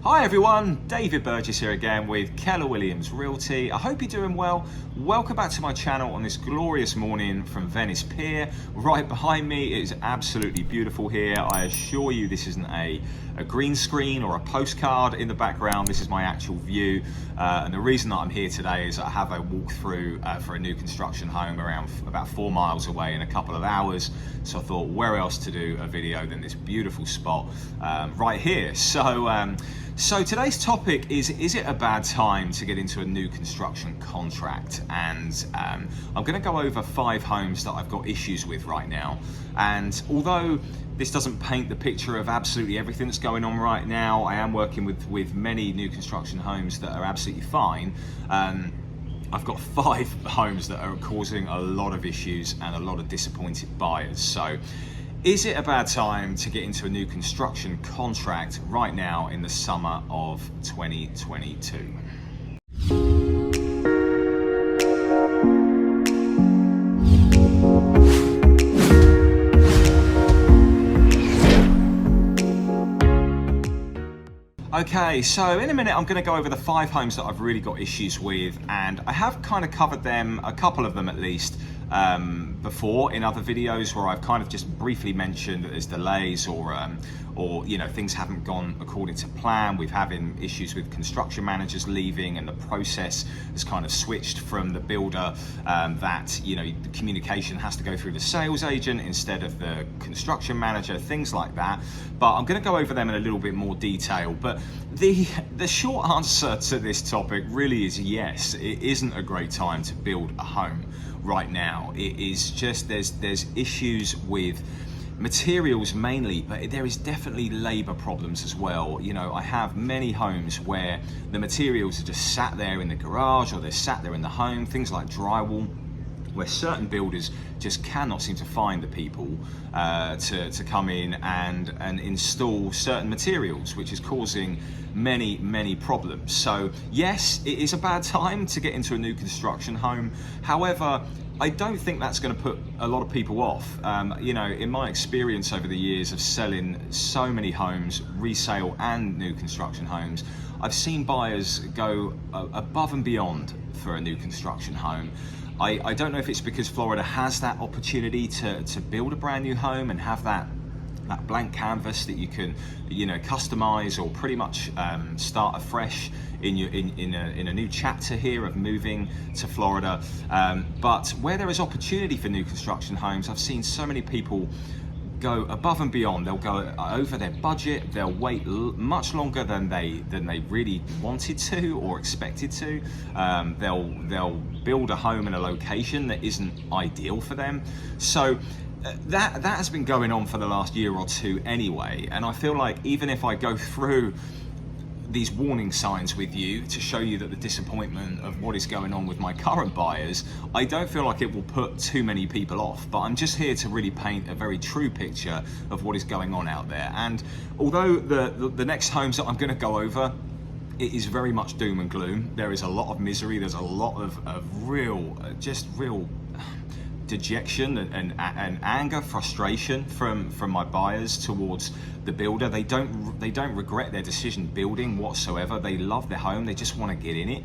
Hi everyone, David Burgess here again with Keller Williams Realty. I hope you're doing well. Welcome back to my channel on this glorious morning from Venice Pier. Right behind me, it is absolutely beautiful here. I assure you this isn't a green screen or a postcard in the background. This is my actual view. And the reason that I'm here today is I have a walkthrough for a new construction home around about 4 miles away in a couple of hours. So I thought, where else to do a video than this beautiful spot right here. So today's topic is it a bad time to get into a new construction contract? And I'm going to go over 5 homes that I've got issues with right now. And although this doesn't paint the picture of absolutely everything that's going on right now, I am working with many new construction homes that are absolutely fine. I've got 5 homes that are causing a lot of issues and a lot of disappointed buyers. So is it a bad time to get into a new construction contract right now in the summer of 2022? Okay, so in a minute I'm going to go over the 5 homes that I've really got issues with, and I have kind of covered them, a couple of them at least, before in other videos where I've kind of just briefly mentioned that there's delays or you know, things haven't gone according to plan. We're having issues with construction managers leaving, and the process has kind of switched from the builder that, you know, the communication has to go through the sales agent instead of the construction manager, things like that. But I'm going to go over them in a little bit more detail. But the short answer to this topic really is yes, it isn't a great time to build a home right now. It is just there's issues with materials mainly, but there is definitely labor problems as well. You know, I have many homes where the materials are just sat there in the garage or they're sat there in the home, things like drywall, where certain builders just cannot seem to find the people to come in and install certain materials, which is causing many problems. So yes, it is a bad time to get into a new construction home. However, I don't think that's going to put a lot of people off. You know, in my experience over the years of selling so many homes, resale and new construction homes, I've seen buyers go above and beyond for a new construction home. I don't know if it's because Florida has that opportunity to build a brand new home and have that blank canvas that you can, you know, customize or pretty much start afresh in a new chapter here of moving to Florida. But where there is opportunity for new construction homes, I've seen so many people go above and beyond. They'll go over their budget. They'll wait much longer than they really wanted to or expected to. They'll build a home in a location that isn't ideal for them. So that has been going on for the last year or two anyway. And I feel like even if I go through these warning signs with you to show you that the disappointment of what is going on with my current buyers, I don't feel like it will put too many people off. But I'm just here to really paint a very true picture of what is going on out there. And although the next homes that I'm going to go over, it is very much doom and gloom. There is a lot of misery. There's a lot of real dejection and anger, frustration from my buyers towards the builder. They don't regret their decision building whatsoever. They love their home. They just want to get in it.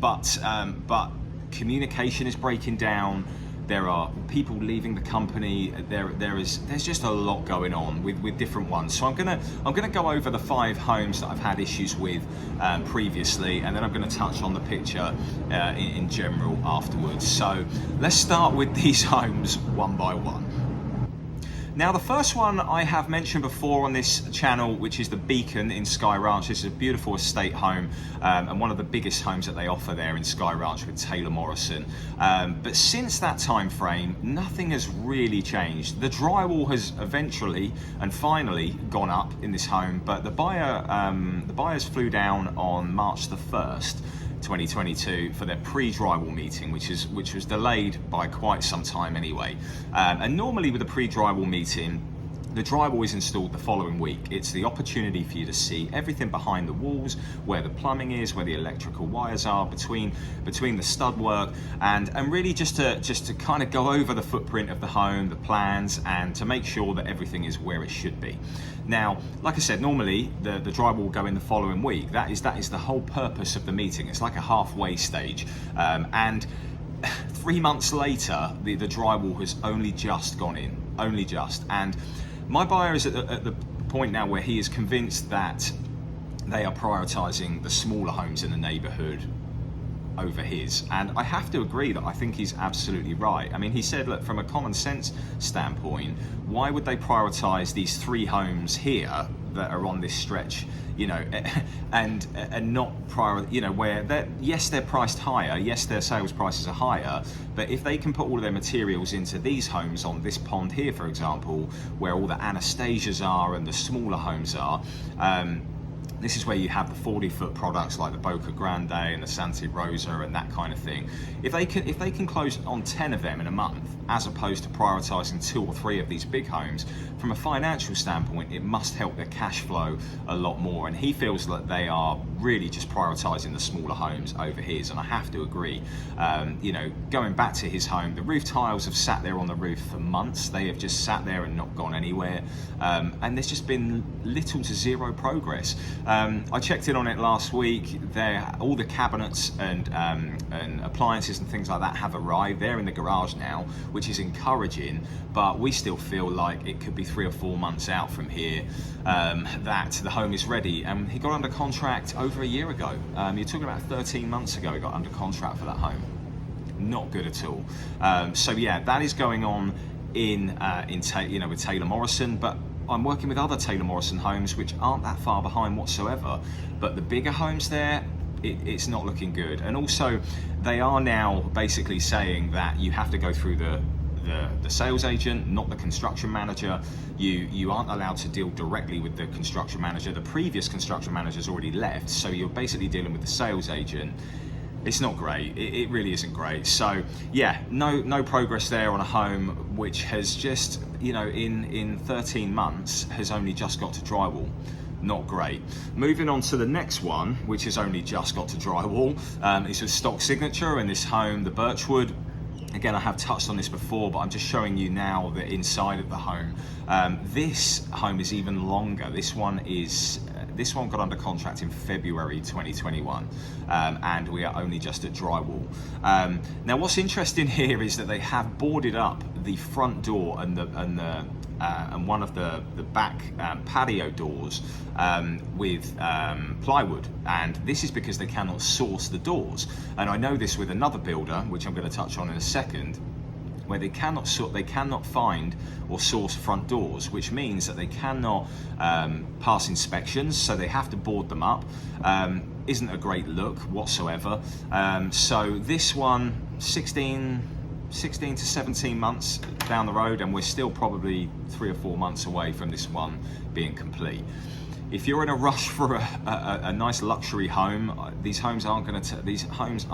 But communication is breaking down. There are people leaving the company. There's just a lot going on with different ones. So I'm gonna go over the 5 homes that I've had issues with previously, and then I'm gonna touch on the picture in general afterwards. So let's start with these homes one by one. Now, the first one I have mentioned before on this channel, which is the Beacon in Sky Ranch. This is a beautiful estate home and one of the biggest homes that they offer there in Sky Ranch with Taylor Morrison. But since that time frame, nothing has really changed. The drywall has eventually and finally gone up in this home, but the buyers flew down on March the 1st. 2022 for their pre-drywall meeting, which was delayed by quite some time anyway. And normally with a pre-drywall meeting, The drywall is installed the following week. It's the opportunity for you to see everything behind the walls, where the plumbing is, where the electrical wires are, between the stud work, and really just to kind of go over the footprint of the home, the plans, and to make sure that everything is where it should be. Now, like I said, normally the drywall will go in the following week. That is the whole purpose of the meeting. It's like a halfway stage, and 3 months later, the drywall has only just gone in, and my buyer is at the point now where he is convinced that they are prioritizing the smaller homes in the neighborhood over his, and I have to agree that I think he's absolutely right. I mean, he said, look, from a common sense standpoint, why would they prioritize these 3 homes here that are on this stretch, you know, and not where they're priced higher, yes, their sales prices are higher, but if they can put all of their materials into these homes on this pond here, for example, where all the Anastasias are and the smaller homes are, this is where you have the 40-foot products like the Boca Grande and the Santa Rosa and that kind of thing. If they can close on 10 of them in a month, as opposed to prioritizing 2 or 3 of these big homes, from a financial standpoint, it must help their cash flow a lot more. And he feels that they are really just prioritizing the smaller homes over his, and I have to agree. You know, going back to his home, the roof tiles have sat there on the roof for months. They have just sat there and not gone anywhere, and there's just been little to zero progress. I checked in on it last week. All the cabinets and appliances and things like that have arrived. They're in the garage now, which is encouraging, but we still feel like it could be 3 or 4 months out from here that the home is ready. And he got under contract over a year ago. You're talking about 13 months ago he got under contract for that home. Not good at all. So yeah, that is going on with Taylor Morrison, but I'm working with other Taylor Morrison homes which aren't that far behind whatsoever, but the bigger homes there, it's not looking good. And also, they are now basically saying that you have to go through the sales agent, not the construction manager. You aren't allowed to deal directly with the construction manager. The previous construction manager's already left, so you're basically dealing with the sales agent. It's not great. It really isn't great. So yeah, no progress there on a home which has just, you know, in 13 months has only just got to drywall. Not great. Moving on to the next one, which has only just got to drywall, is with stock signature in this home, the Birchwood. Again, I have touched on this before, but I'm just showing you now the inside of the home. This home is even longer. This one got under contract in February 2021, and we are only just at drywall. Now, what's interesting here is that they have boarded up the front door and one of the back patio doors with plywood, and this is because they cannot source the doors. And I know this with another builder, which I'm going to touch on in a second, where they cannot find or source front doors, which means that they cannot pass inspections, so they have to board them up. Isn't a great look whatsoever. So this one, 16 to 17 months down the road, and we're still probably 3 or 4 months away from this one being complete. If you're in a rush for a nice luxury home, these homes are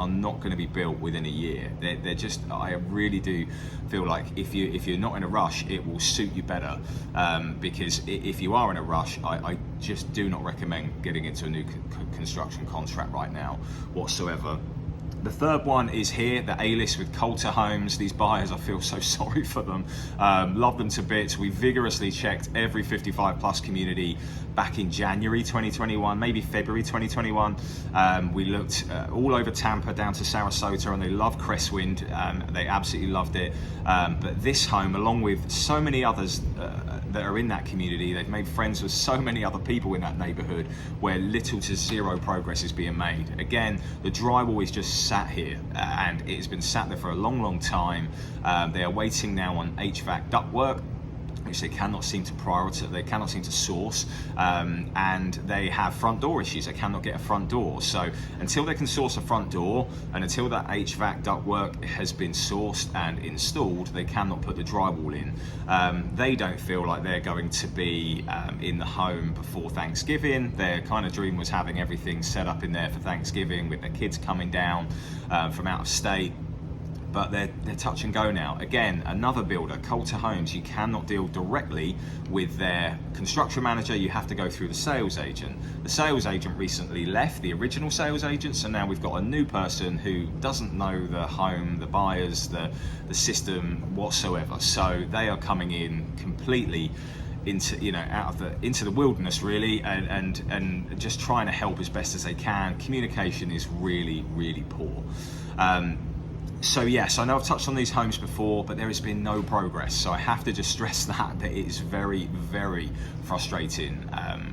not going to be built within a year. They're just, I really do feel like if you're not in a rush, it will suit you better. Because if you are in a rush, I just do not recommend getting into a new construction contract right now whatsoever. The third one is here, the A-list with Coulter Homes. These buyers, I feel so sorry for them. Love them to bits. We vigorously checked every 55 plus community back in January 2021, maybe February 2021. We looked all over Tampa down to Sarasota, and they love Crestwind. They absolutely loved it. But this home, along with so many others that are in that community, they've made friends with so many other people in that neighborhood where little to zero progress is being made. Again, the drywall is just sat here, and it has been sat there for a long time. They are waiting now on HVAC ductwork, which they cannot seem to prioritize, they cannot seem to source, and they have front door issues. They cannot get a front door. So until they can source a front door, and until that HVAC ductwork has been sourced and installed, they cannot put the drywall in. They don't feel like they're going to be in the home before Thanksgiving. Their kind of dream was having everything set up in there for Thanksgiving with their kids coming down from out of state. but they're touch and go now. Again, another builder, Coulter Homes, you cannot deal directly with their construction manager, you have to go through the sales agent. The sales agent recently left the original sales agent, so now we've got a new person who doesn't know the home, the buyers, the system whatsoever. So they are coming in completely into, you know, into the wilderness really, and just trying to help as best as they can. Communication is really, really poor. So yes, I know I've touched on these homes before, but there has been no progress. So I have to just stress that it is very, very frustrating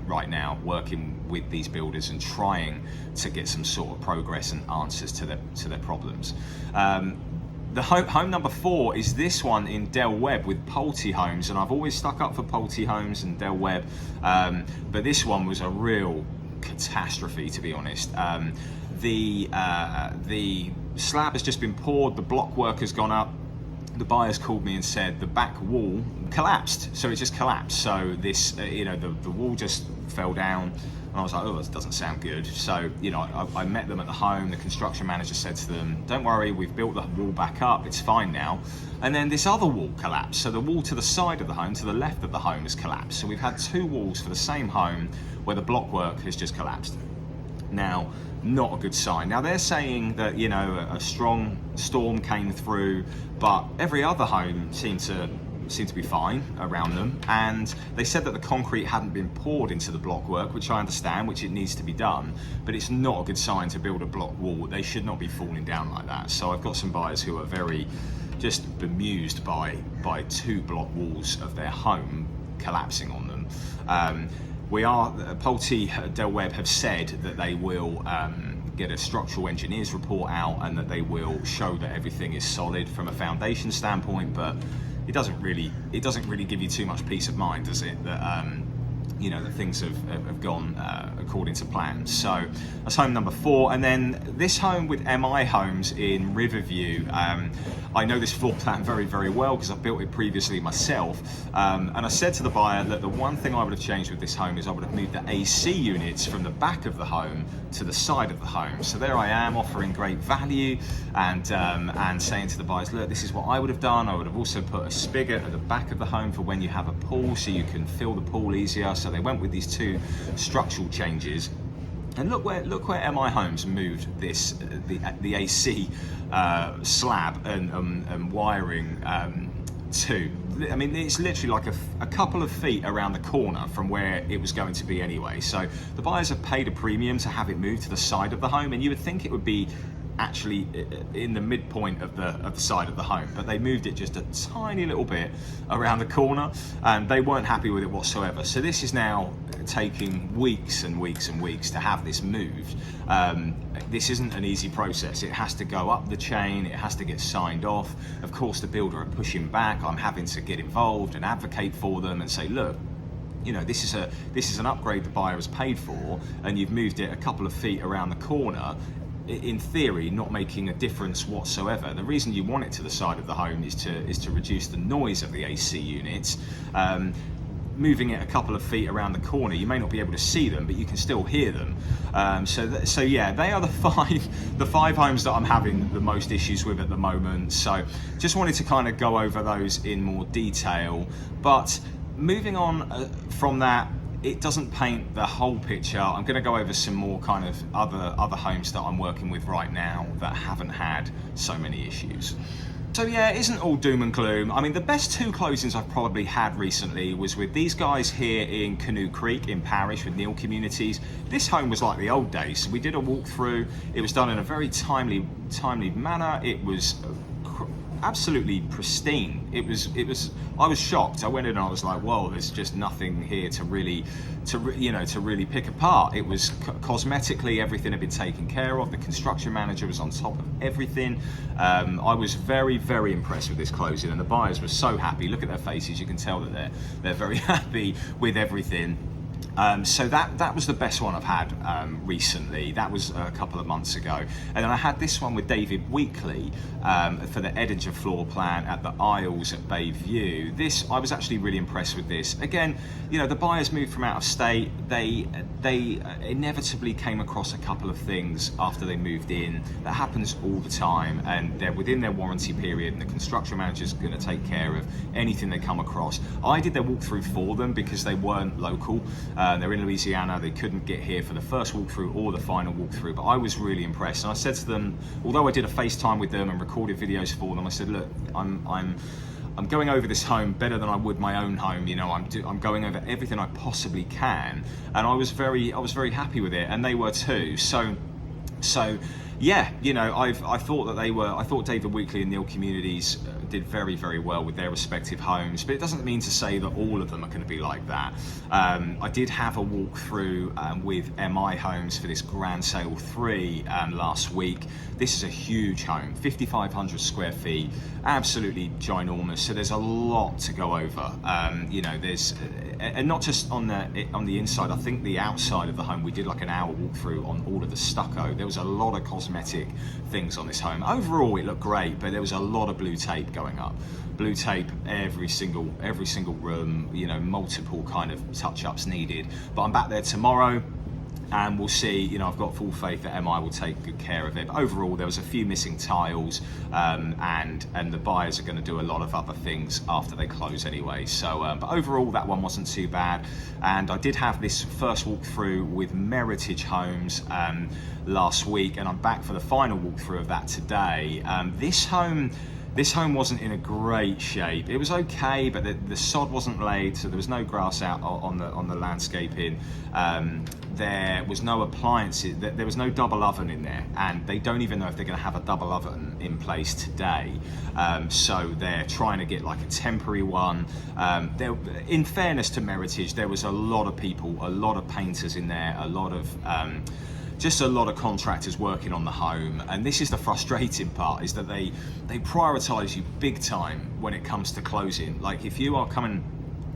right now working with these builders and trying to get some sort of progress and answers to their problems. The home number 4 is this one in Del Webb with Pulte Homes, and I've always stuck up for Pulte Homes and Del Webb, but this one was a real catastrophe, to be honest. The slab has just been poured, the block work has gone up. The buyers called me and said the back wall collapsed, so it just collapsed. So this, you know, the wall just fell down. And I was like, oh, this doesn't sound good. So, you know, I met them at the home. The construction manager said to them, don't worry, we've built the wall back up, it's fine now. And then this other wall collapsed. So the wall to the side of the home, to the left of the home, has collapsed. So we've had 2 walls for the same home where the block work has just collapsed. Now, not a good sign. Now they're saying that, you know, a strong storm came through, but every other home seemed to be fine around them, and they said that the concrete hadn't been poured into the block work, which I understand, which it needs to be done, but it's not a good sign to build a block wall. They should not be falling down like that. So I've got some buyers who are very just bemused by 2 block walls of their home collapsing on them. Pulte Del Webb have said that they will get a structural engineer's report out and that they will show that everything is solid from a foundation standpoint, but it doesn't really give you too much peace of mind, does it? That you know, that things have gone according to plan. So that's home number 4, and then this home with MI Homes in Riverview. I know this floor plan very, very well because I've built it previously myself, and I said to the buyer that the one thing I would have changed with this home is I would have moved the AC units from the back of the home to the side of the home. So there I am offering great value and saying to the buyers, look, this is what I would have done. I would have also put a spigot at the back of the home for when you have a pool, so you can fill the pool easier. So they went with these 2 structural changes. And look where MI Homes moved this the AC slab and wiring to. I mean, it's literally like a couple of feet around the corner from where it was going to be anyway. So the buyers have paid a premium to have it moved to the side of the home, and you would think it would be actually in the midpoint of the side of the home, but they moved it just a tiny little bit around the corner, and they weren't happy with it whatsoever. So this is now taking weeks and weeks and weeks to have this moved. This isn't an easy process. It has to go up the chain, it has to get signed off. Of course, the builder are pushing back. I'm having to get involved and advocate for them and say, look, you know, this is an upgrade the buyer has paid for, and you've moved it a couple of feet around the corner, in theory not making a difference whatsoever. The reason you want it to the side of the home is to reduce the noise of the AC units. Moving it a couple of feet around the corner, you may not be able to see them, but you can still hear them. So yeah, they are the five homes that I'm having the most issues with at the moment. So just wanted to kind of go over those in more detail. But moving on from that, it doesn't paint the whole picture. I'm going to go over some more kind of other homes that I'm working with right now that haven't had so many issues. So yeah, it isn't all doom and gloom. I mean, the best 2 closings I've probably had recently was with these guys here in Canoe Creek in Parish with Neil Communities. This home was like the old days. So we did a walkthrough. It was done in a very timely manner. It was absolutely pristine. It was I was shocked. I went in and I was like, whoa, there's just nothing here to really pick apart. It was cosmetically, everything had been taken care of. The construction manager was on top of everything. I was very, very impressed with this closing, and the buyers were so happy. Look at their faces, you can tell that they're very happy with everything. So that was the best one I've had recently. That was a couple of months ago. And then I had this one with David Weekly for the Edinger floor plan at the Isles at Bayview. This, I was actually really impressed with this. Again, you know, the buyers moved from out of state. They inevitably came across a couple of things after they moved in. That happens all the time, and they're within their warranty period, and the construction manager's going to take care of anything they come across. I did their walkthrough for them because they weren't local. They're in Louisiana. They couldn't get here for the first walkthrough or the final walkthrough, but I was really impressed. And I said to them, although I did a FaceTime with them and recorded videos for them, I said, look, I'm going over this home better than I would my own home. You know, I'm going over everything I possibly can, and I was very happy with it, and they were too. So yeah, you know, I thought David Weekly and Neil Communities did very well with their respective homes, but it doesn't mean to say that all of them are going to be like that. I did have a walkthrough with MI Homes for this Grand Sale 3 last week. This is a huge home, 5,500 square feet, absolutely ginormous. So there's a lot to go over. You know, there's and not just on the inside. I think the outside of the home, we did like an hour walkthrough on all of the stucco. There was a lot of cosmetic things on this home. Overall, it looked great, but there was a lot of blue tape going up. Blue tape every single room. You know, multiple kind of touch-ups needed. But I'm back there tomorrow, and we'll see. You know, I've got full faith that MI will take good care of it. But overall, there was a few missing tiles, and the buyers are going to do a lot of other things after they close anyway. So, but overall, that one wasn't too bad. And I did have this first walkthrough with Meritage Homes last week, and I'm back for the final walkthrough of that today. This home wasn't in a great shape. It was okay, but the sod wasn't laid, so there was no grass out on the landscaping. There was no appliances. There was no double oven in there, and they don't even know if they're going to have a double oven in place today. So they're trying to get like a temporary one. In fairness to Meritage, there was a lot of people, a lot of painters in there, a lot of just a lot of contractors working on the home. And this is the frustrating part, is that they prioritize you big time when it comes to closing. Like if you are coming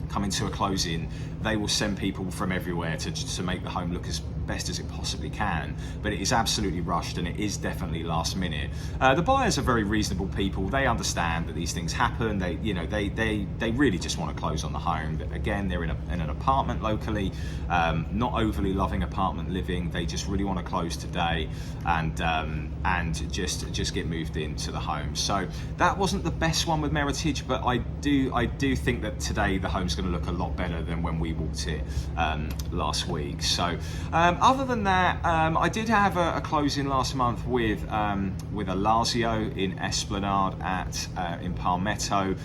to a closing, they will send people from everywhere to make the home look as best as it possibly can, but it is absolutely rushed, and it is definitely last minute. The buyers are very reasonable people. They understand that these things happen. They really just want to close on the home. But again, they're in an apartment locally, not overly loving apartment living. They just really want to close today and just get moved into the home. So that wasn't the best one with Meritage, but I do think that today the home's going to look a lot better than when we walked it last week. So other than that, I did have a closing last month with Alazio in Esplanade in Palmetto.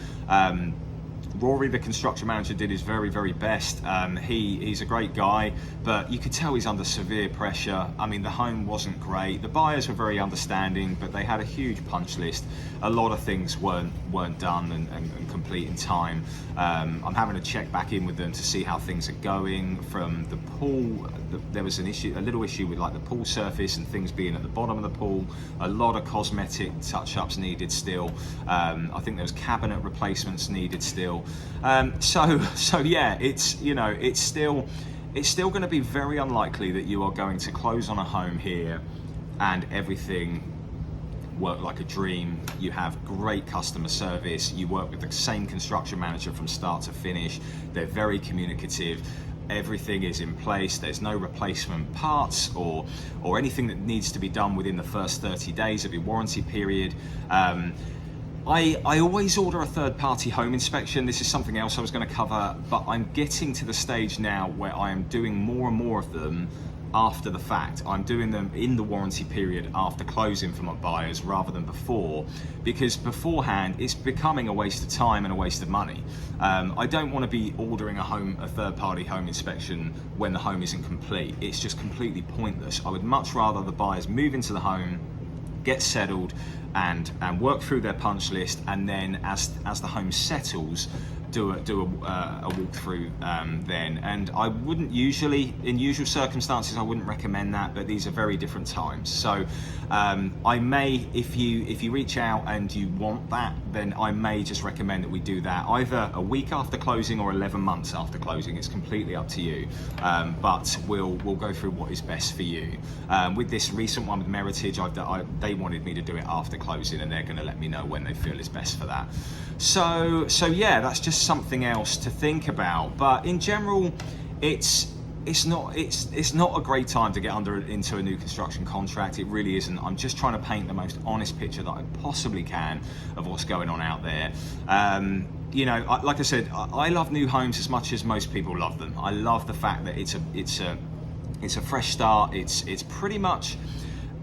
Rory, the construction manager, did his very best. He's a great guy, but you could tell he's under severe pressure. I mean, the home wasn't great. The buyers were very understanding, but they had a huge punch list. A lot of things weren't done and complete in time. I'm having to check back in with them to see how things are going. From the pool, there was a little issue with like the pool surface and things being at the bottom of the pool. A lot of cosmetic touch-ups needed still. I think there was cabinet replacements needed still. So yeah, it's still going to be very unlikely that you are going to close on a home here and everything work like a dream. You have great customer service. You work with the same construction manager from start to finish. They're very communicative. Everything is in place. There's no replacement parts or anything that needs to be done within the first 30 days of your warranty period. I always order a third-party home inspection. This is something else I was going to cover, but I'm getting to the stage now where I am doing more and more of them after the fact. I'm doing them in the warranty period after closing for my buyers rather than before, because beforehand it's becoming a waste of time and a waste of money. I don't want to be ordering a third-party home inspection when the home isn't complete. It's just completely pointless. I would much rather the buyers move into the home, get settled, and work through their punch list, and then as the home settles, do a walkthrough then. And I wouldn't usually, in usual circumstances, I wouldn't recommend that, but these are very different times. So I may, if you reach out and you want that, then I may just recommend that we do that either a week after closing or 11 months after closing. It's completely up to you, but we'll go through what is best for you. With this recent one with Meritage, they wanted me to do it after closing, and they're going to let me know when they feel is best for that. So yeah, that's just something else to think about. But in general, it's not a great time to get into a new construction contract. It really isn't. I'm just trying to paint the most honest picture that I possibly can of what's going on out there. You know, like I said, I love new homes as much as most people love them. I love the fact that it's a fresh start. It's pretty much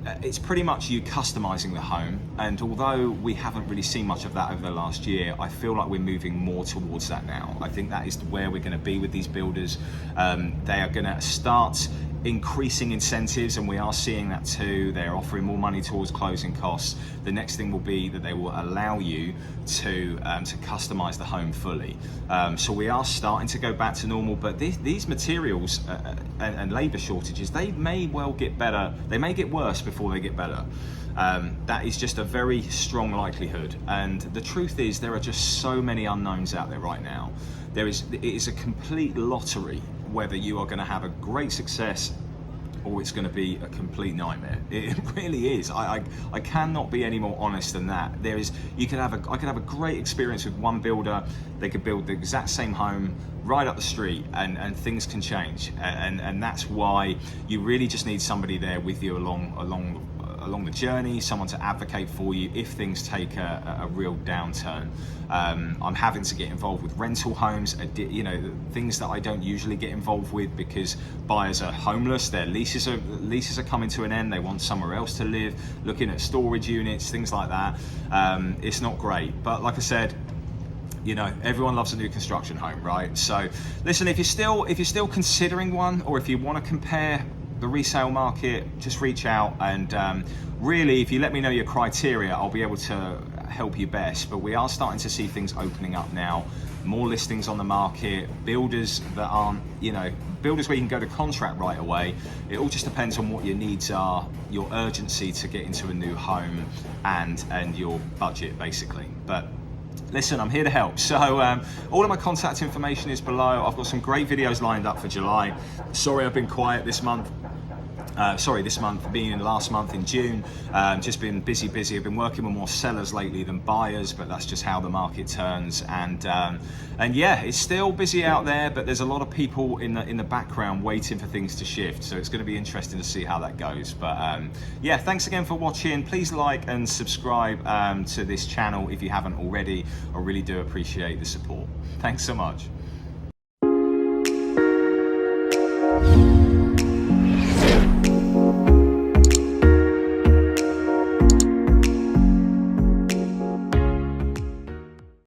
you customizing the home, and although we haven't really seen much of that over the last year, I feel like we're moving more towards that now. I think that is where we're going to be with these builders. They are going to start increasing incentives, and we are seeing that too. They're offering more money towards closing costs. The next thing will be that they will allow you to customize the home fully. So we are starting to go back to normal, but these materials and labor shortages, they may well get better. They may get worse before they get better. That is just a very strong likelihood. And the truth is, there are just so many unknowns out there right now. It is a complete lottery whether you are going to have a great success or it's going to be a complete nightmare. It really is. I cannot be any more honest than that. I could have a great experience with one builder. They could build the exact same home right up the street, and things can change. And that's why you really just need somebody there with you along the journey, someone to advocate for you if things take a real downturn. I'm having to get involved with rental homes, you know, things that I don't usually get involved with because buyers are homeless, their leases are coming to an end, they want somewhere else to live, looking at storage units, things like that. It's not great, but like I said, you know, everyone loves a new construction home, right? So listen, if you're still considering one, or if you want to compare the resale market, just reach out, and really, if you let me know your criteria, I'll be able to help you best. But we are starting to see things opening up now, more listings on the market, builders that aren't, you know, builders where you can go to contract right away. It all just depends on what your needs are, your urgency to get into a new home, and your budget basically. But listen, I'm here to help. So all of my contact information is below. I've got some great videos lined up for July. Sorry I've been quiet this month. This month, being last month in June. Just been busy. I've been working with more sellers lately than buyers, but that's just how the market turns. And yeah, it's still busy out there, but there's a lot of people in the background waiting for things to shift. So it's going to be interesting to see how that goes. But yeah, thanks again for watching. Please like and subscribe to this channel if you haven't already. I really do appreciate the support. Thanks so much.